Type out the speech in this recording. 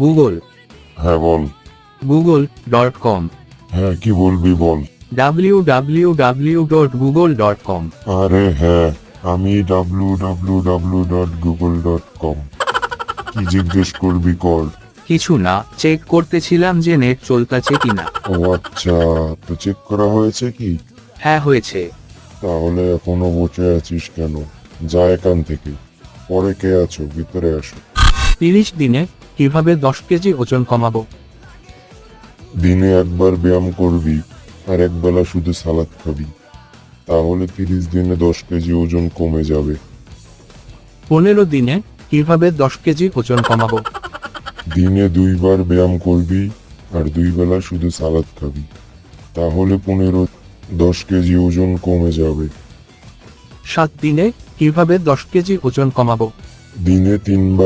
Google. হ্যাঁ বল। google.com। হ্যাঁ কি বলবি বল। www.google.com। আরে হ্যাঁ, আমি www.google.com। কি জিজ্ঞেস করবি কর। কিছু না, চেক করতেছিলাম যে নেট চলতেছে কিনা। ও আচ্ছা, তো চেক করা হয়েছে কি? হ্যাঁ হয়েছে। তাহলে এখনো বসে আছিস কেন? যা এখান থেকে। পরে কে আছো, ভিতরে আসো। 30 দিনে কিভাবে 10 কেজি ওজন কমাবো? দিনে একবার ব্যায়াম করবি আর একবেলা শুধু সালাদ খাবি, তাহলে 30 দিনে 10 কেজি ওজন কমে যাবে। 15 দিনে কিভাবে 10 কেজি ওজন কমাবো? দিনে 2 বার ব্যায়াম করবি আর 2 বেলা শুধু সালাদ খাবি, তাহলে 10 কেজি ওজন কমে যাবে। 7 দিনে কিভাবে 10 কেজি ওজন কমাবো? দিনে 3 বার